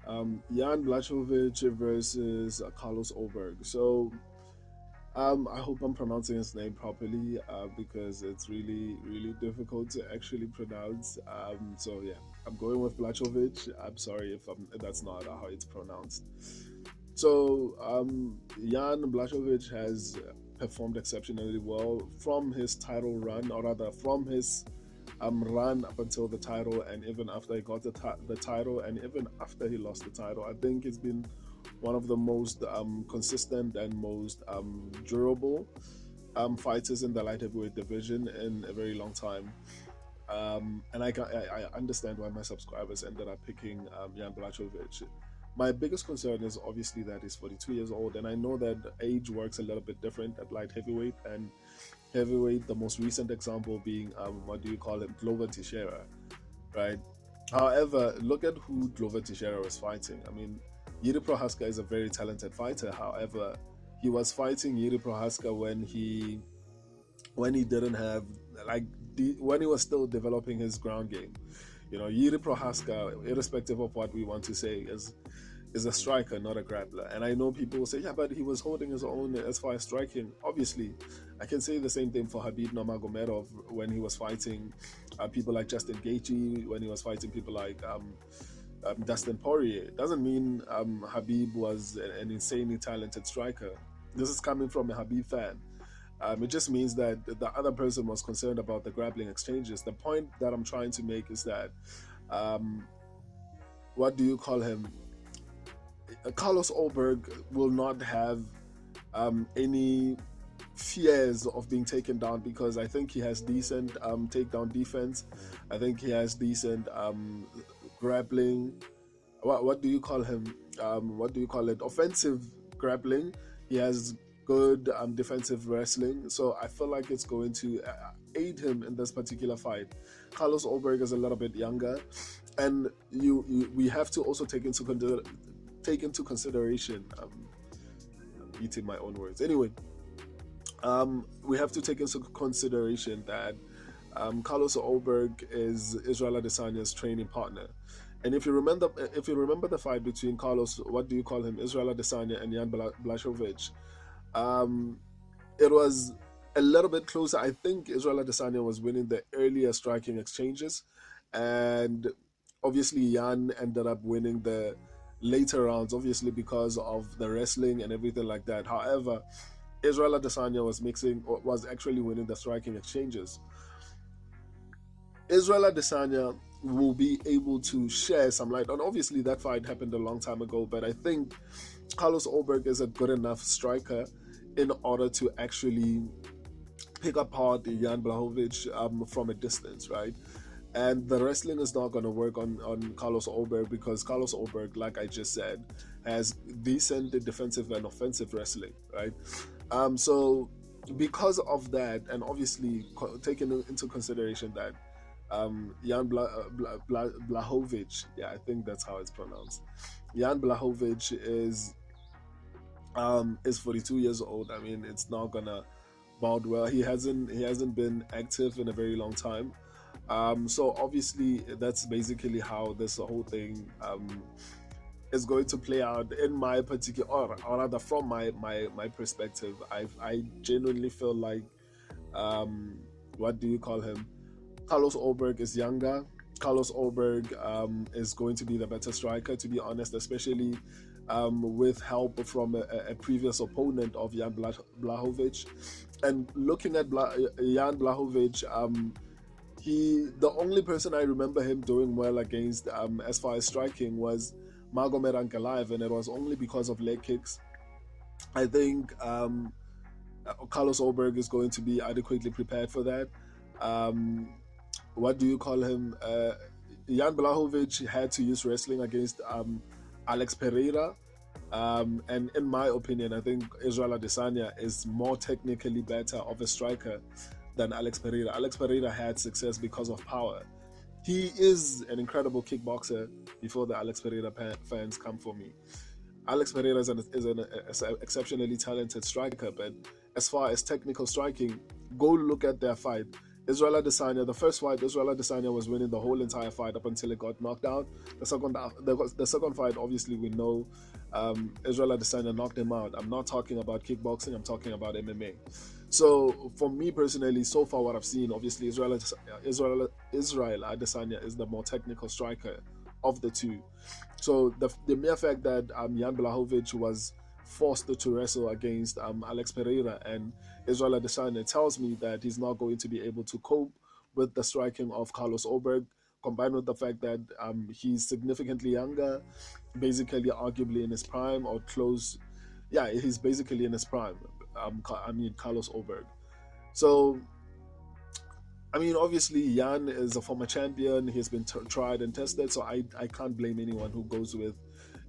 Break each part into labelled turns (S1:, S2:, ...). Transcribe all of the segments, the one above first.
S1: Jan Blachowicz versus Carlos Ulberg. So I hope I'm pronouncing his name properly because it's really difficult to actually pronounce. So yeah, I'm going with Blachowicz. I'm sorry if that's not how it's pronounced. So Jan Blachowicz has performed exceptionally well from his title run, or rather from his run up until the title, and even after he got the title, and even after he lost the title. I think he's been one of the most consistent and most durable fighters in the light heavyweight division in a very long time. And I understand why my subscribers ended up picking Jan Blachowicz. My biggest concern is obviously that he's 42 years old, and I know that age works a little bit different at light heavyweight and heavyweight. The most recent example being what do you call him, Glover Teixeira, right? However, look at who Glover Teixeira was fighting. I mean, Yuri Prohaska is a very talented fighter. However, he was fighting Yuri Prohaska when he didn't have like when he was still developing his ground game. You know, Yuri Prohaska, irrespective of what we want to say, is a striker, not a grappler. And I know people will say, yeah, but he was holding his own as far as striking. Obviously, I can say the same thing for Habib Nurmagomedov when he was fighting people like Justin Gaethje, when he was fighting people like Dustin Poirier. It doesn't mean Habib was an insanely talented striker. This is coming from a Habib fan. It just means that the other person was concerned about the grappling exchanges. The point that I'm trying to make is that, um, what do you call him? Carlos Ulberg will not have any fears of being taken down because I think he has decent takedown defense. I think he has decent grappling. What do you call him? What do you call it? Offensive grappling. He has good defensive wrestling. So I feel like it's going to aid him in this particular fight. Carlos Ulberg is a little bit younger, and we have to also take into consideration. I'm eating my own words. Anyway, we have to take into consideration that Carlos Ulberg is Israel Adesanya's training partner. And if you remember the fight between Carlos, what do you call him, Israel Adesanya and Jan Blachowicz, um, it was a little bit closer. I think Israel Adesanya was winning the earlier striking exchanges, and obviously Jan ended up winning the later rounds, obviously because of the wrestling and everything like that. However, Israel Adesanya was actually winning the striking exchanges. Israel Adesanya will be able to share some light on. Obviously, that fight happened a long time ago, but I think Carlos Ulberg is a good enough striker in order to actually pick apart Jan Blachowicz from a distance, right? And the wrestling is not going to work on Carlos Ulberg because Carlos Ulberg, like I just said, has decent defensive and offensive wrestling, right? So because of that, and obviously taking into consideration that Jan Blachowicz, yeah, I think that's how it's pronounced. Jan Blachowicz is 42 years old. I mean, it's not gonna bode well. He hasn't been active in a very long time. So obviously that's basically how this whole thing is going to play out in my particular, or rather from my perspective. I genuinely feel like what do you call him? Carlos Ulberg is younger. Carlos Ulberg is going to be the better striker, to be honest, especially with help from a previous opponent of Jan Blachowicz. And looking at Jan Blachowicz, the only person I remember him doing well against as far as striking was Magomed Ankalaev, and it was only because of leg kicks. I think Carlos Ulberg is going to be adequately prepared for that. Um, what do you call him? Jan Blachowicz had to use wrestling against Alex Pereira. And in my opinion, I think Israel Adesanya is more technically better of a striker than Alex Pereira. Alex Pereira had success because of power. He is an incredible kickboxer before the Alex Pereira fans come for me. Alex Pereira is an exceptionally talented striker, but as far as technical striking, go look at their fight. Israel Adesanya, the first fight, Israel Adesanya was winning the whole entire fight up until it got knocked out. The second fight, obviously, we know Israel Adesanya knocked him out. I'm not talking about kickboxing. I'm talking about MMA. So for me personally, so far what I've seen, obviously Israel Adesanya is the more technical striker of the two. So the mere fact that Jan Blachowicz was forced to wrestle against Alex Pereira and Israel Adesanya tells me that he's not going to be able to cope with the striking of Carlos Ulberg, combined with the fact that he's significantly younger, basically arguably in his prime or close. Yeah, he's basically in his prime. Carlos Ulberg. So obviously, Jan is a former champion. He's been tried and tested, so I can't blame anyone who goes with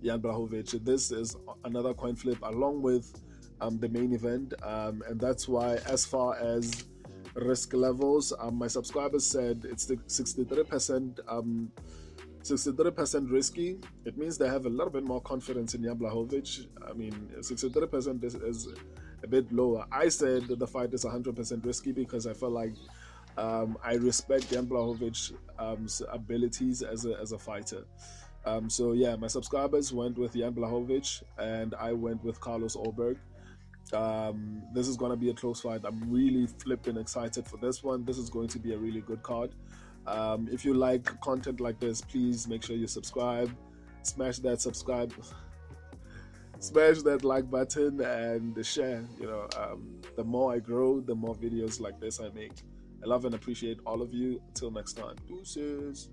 S1: Jan Blachowicz. This is another coin flip along with the main event, and that's why, as far as risk levels, my subscribers said it's 63%. 63% risky. It means they have a little bit more confidence in Jan Blachowicz. 63% is a bit lower. I said that the fight is 100% risky because I feel like I respect Jan Blachowicz's abilities as a fighter. So yeah, my subscribers went with Jan Blachowicz and I went with Carlos Ulberg. This is going to be a close fight. I'm really flipping excited for this one. This is going to be a really good card. If you like content like this, please make sure you subscribe, smash that like button and share. The more I grow, the more videos like this I make. I love and appreciate all of you. Until next time, deuces.